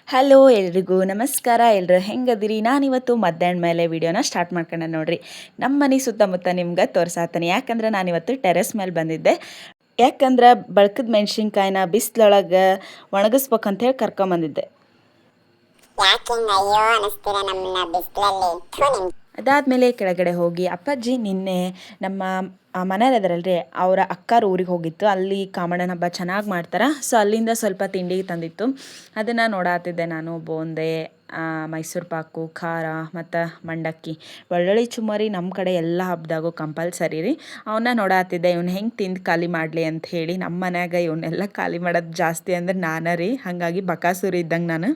Hello ಎಲ್ರಿಗೂ ನಮಸ್ಕಾರ. ಎಲ್ಲರೂ ಹೆಂಗದಿರಿ? ನಾನಿವತ್ತು ಮಧ್ಯಾಹ್ನ ಮೇಲೆ ವಿಡಿಯೋನ ಸ್ಟಾರ್ಟ್ ಮಾಡ್ಕೊಂಡೆ ನೋಡ್ರಿ. ನಮ್ಮ ಮನೆ ಸುತ್ತಮುತ್ತ ನಿಮ್ಗೆ ತೋರ್ಸಾತೀನಿ. ಯಾಕಂದ್ರೆ ನಾನಿವತ್ತು ಟೆರೆಸ್ ಮೇಲೆ ಬಂದಿದ್ದೆ. ಯಾಕಂದ್ರೆ ಬಳಕದ ಮೆಣಸಿನ್ಕಾಯಿನ ಬಿಸಿಲೊಳಗೆ ಒಣಗಿಸ್ಬೇಕಂತ ಹೇಳಿ ಕರ್ಕೊಂಬಂದಿದ್ದೆ. ಅದಾದಮೇಲೆ ಕೆಳಗಡೆ ಹೋಗಿ ಅಪ್ಪಾಜಿ ನಿನ್ನೆ ನಮ್ಮ ಮನೆಯಲ್ಲಿದ್ದಾರಲ್ರಿ ಅವರ ಅಕ್ಕಾರ ಊರಿಗೆ ಹೋಗಿತ್ತು. ಅಲ್ಲಿ ಕಾಮಣ್ಣನ ಹಬ್ಬ ಚೆನ್ನಾಗಿ ಮಾಡ್ತಾರೆ. ಸೊ ಅಲ್ಲಿಂದ ಸ್ವಲ್ಪ ತಿಂಡಿ ತಂದಿತ್ತು. ಅದನ್ನು ನೋಡಾತಿದ್ದೆ ನಾನು. ಬೋಂದೆ, ಮೈಸೂರು ಪಾಕು, ಖಾರ ಮತ್ತು ಮಂಡಕ್ಕಿ, ಬೆಳ್ಳುಳ್ಳಿ ಚುಮ್ಮರಿ ನಮ್ಮ ಕಡೆ ಎಲ್ಲ ಹಬ್ಬದಾಗೂ ಕಂಪಲ್ಸರಿ ರೀ. ಅವನ್ನ ನೋಡಾತಿದ್ದೆ. ಇವ್ನು ಹೆಂಗೆ ತಿಂದು ಖಾಲಿ ಮಾಡಲಿ ಅಂತ ಹೇಳಿ. ನಮ್ಮ ಮನ್ಯಾಗ ಇವನ್ನೆಲ್ಲ ಖಾಲಿ ಮಾಡೋದು ಜಾಸ್ತಿ ಅಂದ್ರೆ ನಾನೇ ರೀ. ಹಾಗಾಗಿ ಬಕಾಸೂರಿ ಇದ್ದಂಗೆ ನಾನು.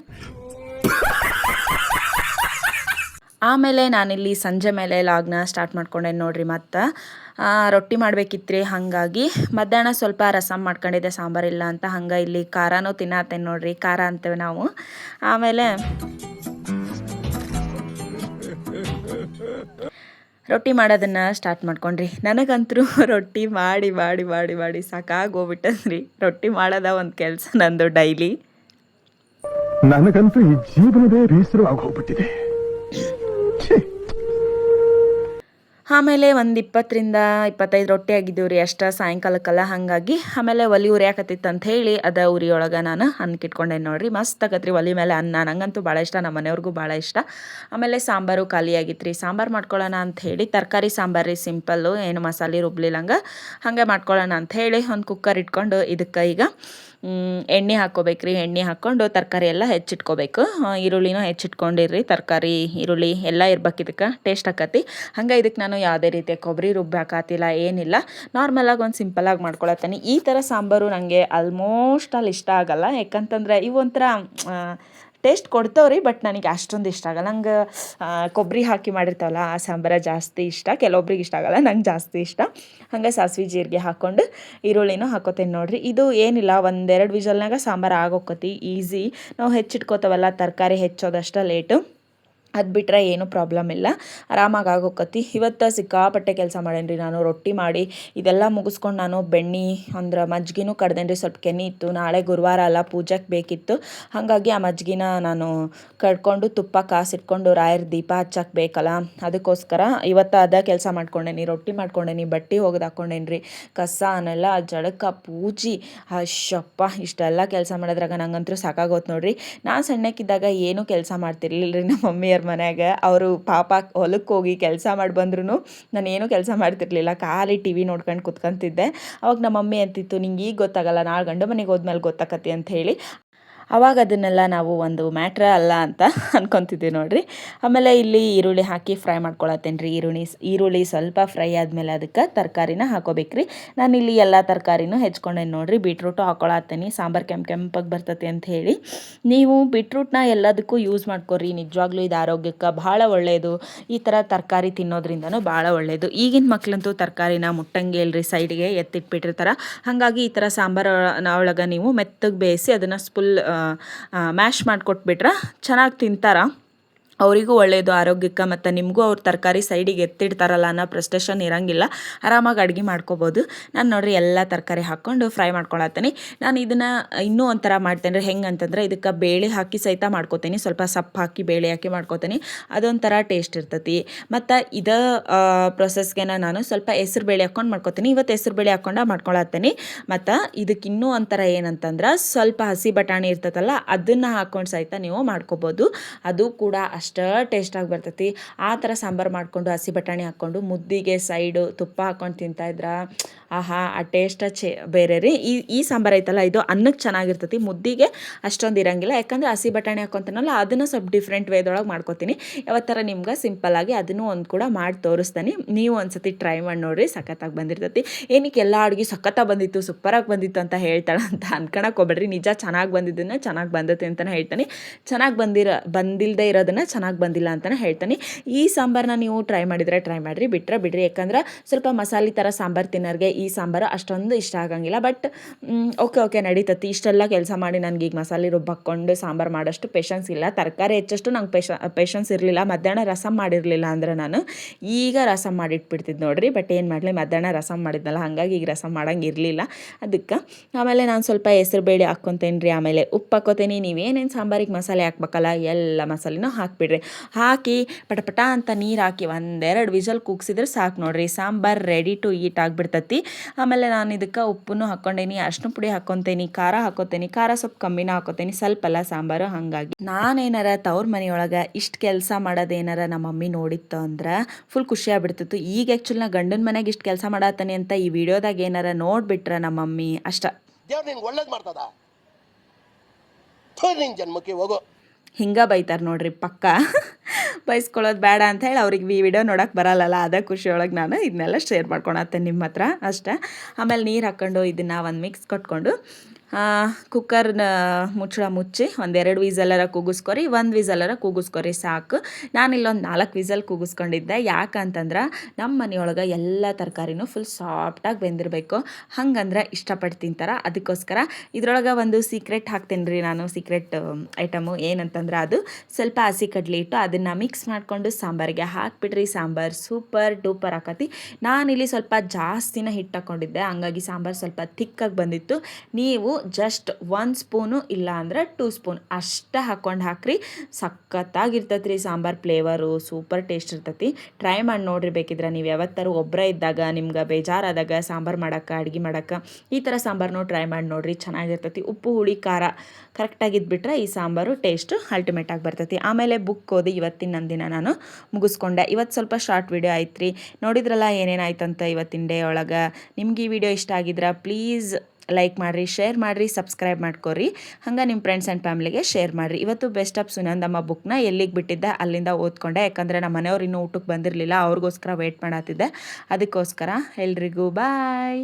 ಆಮೇಲೆ ನಾನಿಲ್ಲಿ ಸಂಜೆ ಮೇಲೆ ಲಾಗ್ನ ಸ್ಟಾರ್ಟ್ ಮಾಡ್ಕೊಂಡೆ ನೋಡ್ರಿ. ಮತ್ತು ರೊಟ್ಟಿ ಮಾಡಬೇಕಿತ್ತು ರೀ. ಹಾಗಾಗಿ ಮಧ್ಯಾಹ್ನ ಸ್ವಲ್ಪ ರಸಮ್ ಮಾಡ್ಕೊಂಡಿದ್ದೆ, ಸಾಂಬಾರಿಲ್ಲ ಅಂತ. ಹಂಗೆ ಇಲ್ಲಿ ಖಾರನೂ ತಿನ್ನತ್ತೇನೆ ನೋಡ್ರಿ. ಖಾರ ಅಂತೇವೆ ನಾವು. ಆಮೇಲೆ ರೊಟ್ಟಿ ಮಾಡೋದನ್ನು ಸ್ಟಾರ್ಟ್ ಮಾಡ್ಕೊಂಡ್ರಿ. ನನಗಂತರೂ ರೊಟ್ಟಿ ಮಾಡಿ ಮಾಡಿ ಮಾಡಿ ಮಾಡಿ ಸಾಕಾಗೋಗ್ಬಿಟ್ಟದ್ರಿ. ರೊಟ್ಟಿ ಮಾಡೋದ ಒಂದು ಕೆಲಸ ನಂದು ಡೈಲಿ. ನನಗಂತೂ ಈ ಜೀವನದೇ ಬೇಸರವಾಗಿ ಹೋಗ್ಬಿಟ್ಟಿದೆ. ಆಮೇಲೆ ಒಂದು 20ರಿಂದ 25 ರೊಟ್ಟಿ ಆಗಿದ್ದೀವಿ ರೀ ಅಷ್ಟ ಸಾಯಂಕಾಲಕ್ಕಲ್ಲ. ಹಾಗಾಗಿ ಆಮೇಲೆ ಒಲಿ ಉರಿಯಾಕತ್ತಿತ್ತು ಅಂತ ಹೇಳಿ ಅದ ಉರಿಯೊಳಗೆ ನಾನು ಅನ್ನಕ್ಕಿಟ್ಕೊಂಡೆ ನೋಡ್ರಿ. ಮಸ್ತ್ ಆಗತ್ರಿ ಒಲಿ ಮೇಲೆ ಅನ್ನ. ನಂಗಂತೂ ಭಾಳ ಇಷ್ಟ, ನಮ್ಮ ಮನೆಯವ್ರಿಗೂ ಭಾಳ ಇಷ್ಟ. ಆಮೇಲೆ ಸಾಂಬಾರು ಖಾಲಿ ಆಗಿತ್ತು ರೀ. ಸಾಂಬಾರು ಮಾಡ್ಕೊಳ್ಳೋಣ ಅಂತ ಹೇಳಿ, ತರಕಾರಿ ಸಾಂಬಾರು ರೀ, ಸಿಂಪಲ್ಲು, ಏನು ಮಸಾಲೆ ರುಬ್ಲಿಲ್ಲಂಗೆ ಹಾಗೆ ಮಾಡ್ಕೊಳ್ಳೋಣ ಅಂತ ಹೇಳಿ ಒಂದು ಕುಕ್ಕರ್ ಇಟ್ಕೊಂಡು ಇದಕ್ಕೆ ಈಗ ಎಣ್ಣೆ ಹಾಕ್ಕೋಬೇಕ್ರಿ. ಎಣ್ಣೆ ಹಾಕ್ಕೊಂಡು ತರಕಾರಿ ಎಲ್ಲ ಹೆಚ್ಚಿಟ್ಕೋಬೇಕು. ಈರುಳ್ಳಿನೂ ಹೆಚ್ಚಿಟ್ಕೊಂಡಿರ್ರಿ. ತರಕಾರಿ ಈರುಳ್ಳಿ ಎಲ್ಲ ಇರ್ಬೇಕು, ಇದಕ್ಕೆ ಟೇಸ್ಟ್ ಆಕತಿ. ಹಂಗೆ ಇದಕ್ಕೆ ನಾನು ಯಾವುದೇ ರೀತಿಯ ಕೊಬ್ಬರಿ ರುಬ್ಬಾಕತ್ತಿಲ್ಲ, ಏನಿಲ್ಲ. ನಾರ್ಮಲಾಗಿ ಒಂದು ಸಿಂಪಲಾಗಿ ಮಾಡ್ಕೊಳತ್ತೀನಿ. ಈ ಥರ ಸಾಂಬಾರು ನನಗೆ ಆಲ್ಮೋಸ್ಟ್ ಅಲ್ಲಿ ಇಷ್ಟ ಆಗಲ್ಲ. ಯಾಕಂತಂದ್ರೆ ಇವು ಒಂಥರ ಟೇಸ್ಟ್ ಕೊಡ್ತಾವ್ರಿ, ಬಟ್ ನನಗೆ ಅಷ್ಟೊಂದು ಇಷ್ಟ ಆಗಲ್ಲ. ನಂಗೆ ಕೊಬ್ಬರಿ ಹಾಕಿ ಮಾಡಿರ್ತಾವಲ್ಲ ಆ ಸಾಂಬಾರ ಜಾಸ್ತಿ ಇಷ್ಟ. ಕೆಲವೊಬ್ರಿಗೆ ಇಷ್ಟ ಆಗಲ್ಲ, ನಂಗೆ ಜಾಸ್ತಿ ಇಷ್ಟ. ಹಂಗೆ ಸಾಸಿವೆ ಜೀರಿಗೆ ಹಾಕ್ಕೊಂಡು ಈರುಳ್ಳಿನೂ ಹಾಕೋತೇನೆ ನೋಡ್ರಿ. ಇದು ಏನಿಲ್ಲ, 1-2 ವಿಷಲ್ನಾಗ ಸಾಂಬಾರು ಆಗೋಕ್ಕತಿ ಈಸಿ. ನಾವು ಹೆಚ್ಚಿಟ್ಕೋತವಲ್ಲ, ತರಕಾರಿ ಹೆಚ್ಚೋದಷ್ಟ ಲೇಟು. ಅದು ಬಿಟ್ಟರೆ ಏನೂ ಪ್ರಾಬ್ಲಮ್ ಇಲ್ಲ, ಆರಾಮಾಗಿ ಆಗೋಕ್ಕತಿ. ಇವತ್ತು ಸಿಕ್ಕಾಪಟ್ಟೆ ಕೆಲಸ ಮಾಡೇನಿ ರೀ ನಾನು. ರೊಟ್ಟಿ ಮಾಡಿ ಇದೆಲ್ಲ ಮುಗಿಸ್ಕೊಂಡು ನಾನು ಬೆಣ್ಣೆ ಅಂದ್ರೆ ಮಜ್ಜಿಗೆನೂ ಕಡ್ದೇನಿ ರೀ. ಸ್ವಲ್ಪ ಕೆನೆ ಇತ್ತು, ನಾಳೆ ಗುರುವಾರ ಅಲ್ಲ, ಪೂಜೆಗೆ ಬೇಕಿತ್ತು. ಹಾಗಾಗಿ ಆ ಮಜ್ಜಿಗೆನ ನಾನು ಕಡ್ಕೊಂಡು ತುಪ್ಪ ಕಾಸಿಟ್ಕೊಂಡು ರಾಯರ ದೀಪ ಹಚ್ಚಕ್ಕೆ ಬೇಕಲ್ಲ, ಅದಕ್ಕೋಸ್ಕರ ಇವತ್ತು ಅದ ಕೆಲಸ ಮಾಡ್ಕೊಂಡೇನಿ. ರೊಟ್ಟಿ ಮಾಡ್ಕೊಂಡೇನಿ, ಬಟ್ಟೆ ಒಗೆದು ಹಾಕ್ಕೊಂಡೇನಿ ರೀ. ಕಸ ಅನ್ನೆಲ್ಲ ಜಳಕ ಪೂಜೆ, ಅಶ್ಯಪ್ಪ ಇಷ್ಟೆಲ್ಲ ಕೆಲಸ ಮಾಡೋದ್ರಾಗ ನಂಗಂತೂ ಸಾಕಾಗೋತು ನೋಡ್ರಿ. ನಾನು ಸಣ್ಣಕ್ಕಿದ್ದಾಗ ಏನೂ ಕೆಲಸ ಮಾಡ್ತಿರ್ಲಿಲ್ಲ ರೀ ನಮ್ಮ ಮಮ್ಮಿಯವ್ರ ಮನ್ಯಾಗ. ಅವರು ಪಾಪ ಹೊಲಕ್ಕೆ ಹೋಗಿ ಕೆಲಸ ಮಾಡಿ ಬಂದ್ರೂ ನಾನೇನು ಕೆಲಸ ಮಾಡ್ತಿರ್ಲಿಲ್ಲ, ಖಾಲಿ ಟಿ ವಿ ನೋಡ್ಕೊಂಡು ಕುತ್ಕೊಂತಿದ್ದೆ. ಅವಾಗ ನಮ್ಮ ಮಮ್ಮಿ ಅಂತಿತ್ತು, ನಿಂಗೆ ಈಗ ಗೊತ್ತಾಗಲ್ಲ, ನಾಳೆ ಗಂಡು ಮನೆಗೆ ಹೋದ್ಮೇಲೆ ಗೊತ್ತಾಕತಿ ಅಂತ ಹೇಳಿ. ಅವಾಗ ಅದನ್ನೆಲ್ಲ ನಾವು ಒಂದು ಮ್ಯಾಟ್ರ ಅಲ್ಲ ಅಂತ ಅನ್ಕೊತಿದ್ವಿ ನೋಡ್ರಿ. ಆಮೇಲೆ ಇಲ್ಲಿ ಈರುಳ್ಳಿ ಹಾಕಿ ಫ್ರೈ ಮಾಡ್ಕೊಳತ್ತೇನೆ ರೀ. ಈರುಳ್ಳಿ ಸ್ವಲ್ಪ ಫ್ರೈ ಆದಮೇಲೆ ಅದಕ್ಕೆ ತರಕಾರಿನ ಹಾಕೋಬೇಕ್ರಿ. ನಾನಿಲ್ಲಿ ಎಲ್ಲ ತರಕಾರಿನೂ ಹೆಚ್ಕೊಂಡೇನಿ ನೋಡ್ರಿ. ಬೀಟ್ರೂಟು ಹಾಕೊಳತ್ತೇನೆ, ಸಾಂಬಾರು ಕೆಂಪಗೆ ಬರ್ತತಿ ಅಂತ ಹೇಳಿ. ನೀವು ಬೀಟ್ರೂಟ್ನ ಎಲ್ಲದಕ್ಕೂ ಯೂಸ್ ಮಾಡ್ಕೊರಿ. ನಿಜವಾಗ್ಲೂ ಇದು ಆರೋಗ್ಯಕ್ಕೆ ಭಾಳ ಒಳ್ಳೆಯದು. ಈ ಥರ ತರಕಾರಿ ತಿನ್ನೋದ್ರಿಂದನೂ ಭಾಳ ಒಳ್ಳೆಯದು. ಈಗಿನ ಮಕ್ಳಂತೂ ತರಕಾರಿನ ಮುಟ್ಟಂಗೆ ಇಲ್ರಿ, ಸೈಡ್ಗೆ ಎತ್ತಿಟ್ಬಿಟ್ಟಿರ್ತಾರೆ. ಹಾಗಾಗಿ ಈ ಥರ ಸಾಂಬಾರು ಒಳಗೆ ನೀವು ಮೆತ್ತಗೆ ಬೇಯಿಸಿ ಅದನ್ನು ಫುಲ್ ಮ್ಯಾಶ್ ಮಾಡಿಕೊಟ್ಬಿಟ್ರೆ ಚೆನ್ನಾಗಿ ತಿಂತಾರೆ. ಅವರಿಗೂ ಒಳ್ಳೆಯದು ಆರೋಗ್ಯಕ್ಕೆ. ಮತ್ತು ನಿಮಗೂ ಅವ್ರು ತರಕಾರಿ ಸೈಡಿಗೆ ಎತ್ತಿಡ್ತಾರಲ್ಲ ಅನ್ನೋ ಫ್ರಸ್ಟ್ರೇಷನ್ ಇರೋಂಗಿಲ್ಲ, ಆರಾಮಾಗಿ ಅಡುಗೆ ಮಾಡ್ಕೋಬೋದು. ನಾನು ನೋಡಿರಿ ಎಲ್ಲ ತರಕಾರಿ ಹಾಕ್ಕೊಂಡು ಫ್ರೈ ಮಾಡ್ಕೊಳತ್ತೀನಿ. ನಾನು ಇದನ್ನು ಇನ್ನೂ ಒಂಥರ ಮಾಡ್ತೇನೆ ರೀ. ಹೆಂಗೆ ಅಂತಂದ್ರೆ ಇದಕ್ಕೆ ಬೇಳೆ ಹಾಕಿ ಸಹಿತ ಮಾಡ್ಕೋತೀನಿ. ಸ್ವಲ್ಪ ಸೊಪ್ಪು ಹಾಕಿ ಬೇಳೆ ಹಾಕಿ ಮಾಡ್ಕೋತೀನಿ, ಅದೊಂಥರ ಟೇಸ್ಟ್ ಇರ್ತೈತಿ. ಮತ್ತು ಇದೇ ಪ್ರೊಸೆಸ್ಗೆ ನಾನು ಸ್ವಲ್ಪ ಹೆಸ್ರು ಬೇಳೆ ಹಾಕ್ಕೊಂಡು ಮಾಡ್ಕೋತೀನಿ. ಇವತ್ತು ಹೆಸ್ರು ಬೇಳೆ ಹಾಕ್ಕೊಂಡು ಮಾಡ್ಕೊಳತ್ತೀನಿ. ಮತ್ತು ಇದಕ್ಕೆ ಇನ್ನೂ ಒಂಥರ ಏನಂತಂದ್ರೆ ಸ್ವಲ್ಪ ಹಸಿ ಬಟಾಣಿ ಇರ್ತೈತಲ್ಲ, ಅದನ್ನು ಹಾಕ್ಕೊಂಡು ಸಹಿತ ನೀವು ಮಾಡ್ಕೋಬೋದು. ಅದು ಕೂಡ ಅಷ್ಟು ಟೇಸ್ಟಾಗಿ ಬರ್ತೈತಿ. ಆ ಥರ ಸಾಂಬಾರು ಮಾಡಿಕೊಂಡು ಹಸಿ ಬಟಾಣಿ ಹಾಕ್ಕೊಂಡು ಮುದ್ದಿಗೆ ಸೈಡು ತುಪ್ಪ ಹಾಕ್ಕೊಂಡು ತಿಂತಾಯಿದ್ರೆ ಆಹಾ, ಆ ಟೇಸ್ಟ ಬೇರೆ ರೀ. ಈ ಸಾಂಬಾರು ಐತಲ್ಲ, ಇದು ಅನ್ನಕ್ಕೆ ಚೆನ್ನಾಗಿರ್ತೈತಿ, ಮುದ್ದಿಗೆ ಅಷ್ಟೊಂದು ಇರೋಂಗಿಲ್ಲ. ಯಾಕಂದರೆ ಹಸಿ ಬಟಾಣಿ ಹಾಕ್ಕೊತೀನಲ್ಲ, ಅದನ್ನು ಸ್ವಲ್ಪ ಡಿಫ್ರೆಂಟ್ ವೇದೊಳಗೆ ಮಾಡ್ಕೊತೀನಿ. ಯಾವತ್ತರ ನಿಮ್ಗೆ ಸಿಂಪಲ್ಲಾಗಿ ಅದನ್ನು ಒಂದು ಕೂಡ ಮಾಡಿ ತೋರಿಸ್ತೀನಿ. ನೀವು ಒಂದ್ಸತಿ ಟ್ರೈ ಮಾಡಿ ನೋಡಿರಿ, ಸಖತ್ತಾಗಿ ಬಂದಿರ್ತೈತಿ. ಏನಕ್ಕೆ ಎಲ್ಲ ಅಡುಗೆ ಸಖತ್ತಾಗಿ ಬಂದಿತ್ತು, ಸೂಪರಾಗಿ ಬಂದಿತ್ತು ಅಂತ ಹೇಳ್ತಾಳೆ ಅಂತ ಅನ್ಕೊಳಕ್ಕೆ ಹೋಗ್ಬೇಡ್ರಿ. ನಿಜ ಚೆನ್ನಾಗಿ ಬಂದಿದ್ದನ್ನು ಚೆನ್ನಾಗಿ ಬಂದೈತೆ ಅಂತಲೇ ಹೇಳ್ತಾನೆ. ಚೆನ್ನಾಗಿ ಬಂದಿಲ್ಲದೆ ಇರೋದನ್ನು ಚೆನ್ನಾಗಿ ಬಂದಿಲ್ಲ ಅಂತಲೇ ಹೇಳ್ತೀನಿ. ಈ ಸಾಂಬಾರನ್ನ ನೀವು ಟ್ರೈ ಮಾಡಿದರೆ ಟ್ರೈ ಮಾಡಿರಿ, ಬಿಡ್ರಿ. ಯಾಕಂದ್ರೆ ಸ್ವಲ್ಪ ಮಸಾಲೆ ಥರ ಸಾಂಬಾರು ತಿನ್ನೋರಿಗೆ ಈ ಸಾಂಬಾರು ಅಷ್ಟೊಂದು ಇಷ್ಟ ಆಗಂಗಿಲ್ಲ. ಬಟ್ ಓಕೆ ನಡೀತತಿ. ಇಷ್ಟೆಲ್ಲ ಕೆಲಸ ಮಾಡಿ ನನಗೆ ಈಗ ಮಸಾಲೆ ರುಬ್ಬಾಕೊಂಡು ಸಾಂಬಾರು ಮಾಡೋಷ್ಟು ಪೇಷನ್ಸ್ ಇಲ್ಲ. ತರಕಾರಿ ಹೆಚ್ಚಷ್ಟು ನಂಗೆ ಪೇಷನ್ಸ್ ಇರಲಿಲ್ಲ. ಮಧ್ಯಾಹ್ನ ರಸಮ್ ಮಾಡಿರಲಿಲ್ಲ ಅಂದ್ರೆ ನಾನು ಈಗ ರಸಮ್ ಮಾಡಿಟ್ಬಿಡ್ತಿದ್ದು ನೋಡ್ರಿ. ಬಟ್ ಏನು ಮಾಡಲಿ, ಮಧ್ಯಾಹ್ನ ರಸಮ್ ಮಾಡಿದ್ನಲ್ಲ, ಹಾಗಾಗಿ ಈಗ ರಸಮ್ ಮಾಡೋಂಗೆ ಇರಲಿಲ್ಲ. ಅದಕ್ಕೆ ಆಮೇಲೆ ನಾನು ಸ್ವಲ್ಪ ಹೆಸರು ಬೇಳೆ ಹಾಕ್ಕೊತೇನೆ ರೀ. ಆಮೇಲೆ ಉಪ್ಪು ಹಾಕ್ಕೋತೀನಿ. ನೀವೇನೇನು ಸಾಂಬಾರಿಗೆ ಮಸಾಲೆ ಹಾಕ್ಬೇಕಲ್ಲ ಎಲ್ಲ ಮಸಾಲೆನೂ ಹಾಕಿಬಿಡ್ರಿ. ಹಾಕಿ ಪಟಪಟ ಅಂತ ನೀರು ಹಾಕಿ ಒಂದೆರಡು ವಿಷಲ್ ಕೂಗ್ಸಿದ್ರೆ ಸಾಕು ನೋಡ್ರಿ, ಸಾಂಬಾರು ರೆಡಿ ಟು ಈಟ್ ಆಗಿಬಿಡ್ತತಿ. ಆಮೇಲೆ ನಾನು ಇದಕ್ಕೆ ಉಪ್ಪನ್ನು ಹಾಕ್ಕೊಂಡೇನಿ, ಅರ್ಶಿನ ಪುಡಿ ಹಾಕ್ಕೊತೇನಿ, ಖಾರ ಹಾಕ್ಕೋತೇನಿ. ಖಾರ ಸ್ವಲ್ಪ ಕಮ್ಮಿನ ಹಾಕ್ಕೋತೇನಿ, ಸ್ವಲ್ಪ ಎಲ್ಲ ಸಾಂಬಾರು. ಹಾಗಾಗಿ ನಾನೇನಾರ ತವ್ರ ಮನೆಯೊಳಗೆ ಇಷ್ಟು ಕೆಲಸ ಮಾಡೋದೇನಾರ ನಮ್ಮ ಮಮ್ಮಿ ನೋಡಿತ್ತು ಅಂದ್ರೆ ಫುಲ್ ಖುಷಿ ಆಗ್ಬಿಡ್ತಿತ್ತು. ಈಗ ಆ್ಯಕ್ಚುಲಿ ನಾ ಗಂಡನ ಮನೆಗೆ ಇಷ್ಟು ಕೆಲಸ ಮಾಡತ್ತಾನೆ ಅಂತ ಈ ವಿಡಿಯೋದಾಗ ಏನಾರ ನೋಡ್ಬಿಟ್ರೆ ನಮ್ಮ ಮಮ್ಮಿ ಅಷ್ಟ ದೇವ್ರು ನಿನ್ಗೆ ಒಳ್ಳೇದು ಮಾಡ್ತದ, ನಿನ್ ಜನ್ಮಕ್ಕೆ ಹೋಗೋ ಹಿಂಗೆ ಬೈತಾರೆ ನೋಡ್ರಿ. ಪಕ್ಕ ಬೈಸ್ಕೊಳ್ಳೋದು ಬೇಡ ಅಂತ ಹೇಳಿ ಅವ್ರಿಗೆ ಈ ವಿಡಿಯೋ ನೋಡೋಕೆ ಬರಲ್ಲಲ್ಲ, ಅದೇ ಖುಷಿಯೊಳಗೆ ನಾನು ಇದನ್ನೆಲ್ಲ ಶೇರ್ ಮಾಡ್ಕೊಳತ್ತೆ ನಿಮ್ಮ ಹತ್ರ ಅಷ್ಟೇ. ಆಮೇಲೆ ನೀರು ಹಾಕ್ಕೊಂಡು ಇದನ್ನು ಒಂದು ಮಿಕ್ಸ್ ಕೊಟ್ಕೊಂಡು ಕುಕ್ಕರ್ನ ಮುಚ್ಚಳ ಮುಚ್ಚಿ ಒಂದೆರಡು ವಿಸಲರ ಕೂಗಿಸ್ಕೊರಿ, ಒಂದು ವಿಸಲರ ಕೂಗಿಸ್ಕೊರಿ ಸಾಕು. ನಾನಿಲ್ಲೊಂದು 4 ವಿಸಲ್ ಕೂಗಿಸ್ಕೊಂಡಿದ್ದೆ. ಯಾಕಂತಂದ್ರೆ ನಮ್ಮ ಮನೆಯೊಳಗೆ ಎಲ್ಲ ತರಕಾರಿನೂ ಫುಲ್ ಸಾಫ್ಟಾಗಿ ಬೆಂದಿರಬೇಕು, ಹಂಗಂದ್ರೆ ಇಷ್ಟಪಟ್ಟು ತಿಂತಾರೆ. ಅದಕ್ಕೋಸ್ಕರ ಇದ್ರೊಳಗೆ ಒಂದು ಸೀಕ್ರೆಟ್ ಹಾಕ್ತೀನಿ ರೀ ನಾನು. ಸೀಕ್ರೆಟ್ ಐಟಮು ಏನಂತಂದ್ರೆ ಅದು ಸ್ವಲ್ಪ ಹಸಿ ಕಡ್ಲೆ ಇಟ್ಟು ಅದನ್ನು ಮಿಕ್ಸ್ ಮಾಡಿಕೊಂಡು ಸಾಂಬಾರಿಗೆ ಹಾಕ್ಬಿಟ್ರಿ. ಸಾಂಬಾರು ಸೂಪರ್ ಡೂಪರ್ ಆಕತಿ. ನಾನಿಲ್ಲಿ ಸ್ವಲ್ಪ ಜಾಸ್ತಿನ ಹಿಟ್ಟು ಹಾಕ್ಕೊಂಡಿದ್ದೆ, ಹಂಗಾಗಿ ಸಾಂಬಾರು ಸ್ವಲ್ಪ ಥಿಕ್ಕಾಗಿ ಬಂದಿತ್ತು. ನೀವು ಜಸ್ಟ್ 1 ಸ್ಪೂನು ಇಲ್ಲ ಅಂದ್ರೆ 2 ಸ್ಪೂನ್ ಅಷ್ಟೇ ಹಾಕ್ಕೊಂಡು ಹಾಕ್ರಿ. ಸಖತ್ತಾಗಿರ್ತೈತೆ ರೀ ಸಾಂಬಾರು. ಫ್ಲೇವರು ಸೂಪರ್ ಟೇಸ್ಟ್ ಇರ್ತೈತಿ. ಟ್ರೈ ಮಾಡಿ ನೋಡ್ರಿ ಬೇಕಿದ್ರೆ. ನೀವು ಯಾವತ್ತಾರು ಒಬ್ಬರೇ ಇದ್ದಾಗ, ನಿಮ್ಗೆ ಬೇಜಾರಾದಾಗ ಸಾಂಬಾರು ಮಾಡೋಕ್ಕೆ, ಅಡುಗೆ ಮಾಡೋಕ್ಕೆ ಈ ಥರ ಸಾಂಬಾರನ್ನು ಟ್ರೈ ಮಾಡಿ ನೋಡ್ರಿ, ಚೆನ್ನಾಗಿರ್ತೈತಿ. ಉಪ್ಪು ಹುಳಿ ಖಾರ ಕರೆಕ್ಟಾಗಿದ್ಬಿಟ್ರೆ ಈ ಸಾಂಬಾರು ಟೇಸ್ಟು ಅಲ್ಟಿಮೇಟಾಗಿ ಬರ್ತೈತಿ. ಆಮೇಲೆ ಬುಕ್ ಓದಿ ಇವತ್ತಿನ ನನ್ನ ದಿನ ನಾನು ಮುಗಿಸ್ಕೊಂಡೆ. ಇವತ್ತು ಸ್ವಲ್ಪ ಶಾರ್ಟ್ ವಿಡಿಯೋ ಆಯ್ತು ರೀ. ನೋಡಿದ್ರಲ್ಲ ಏನೇನಾಯ್ತಂತ ಇವತ್ತಿನ ಡೇ ಒಳಗೆ. ನಿಮ್ಗೆ ಈ ವಿಡಿಯೋ ಇಷ್ಟ ಆಗಿದ್ರೆ ಪ್ಲೀಸ್ ಲೈಕ್ ಮಾಡಿರಿ, ಶೇರ್ ಮಾಡಿರಿ, ಸಬ್ಸ್ಕ್ರೈಬ್ ಮಾಡ್ಕೊರಿ. ಹಂಗೆ ನಿಮ್ಮ ಫ್ರೆಂಡ್ಸ್ ಆ್ಯಂಡ್ ಫ್ಯಾಮಿಲಿಗೆ ಶೇರ್ ಮಾಡಿರಿ. ಇವತ್ತು ಬೆಸ್ಟ್ ಆಫ್ ಸುನಂದಮ್ಮ ಬುಕ್ನ ಎಲ್ಲಿಗೆ ಬಿಟ್ಟಿದ್ದೆ ಅಲ್ಲಿಂದ ಓದ್ಕೊಂಡೆ. ಯಾಕಂದರೆ ನಮ್ಮ ಮನೆಯವ್ರು ಇನ್ನೂ ಊಟಕ್ಕೆ ಬಂದಿರಲಿಲ್ಲ, ಅವ್ರಿಗೋಸ್ಕರ ವೆಯ್ಟ್ ಮಾಡತ್ತಿದ್ದೆ. ಅದಕ್ಕೋಸ್ಕರ ಎಲ್ರಿಗೂ ಬಾಯ್.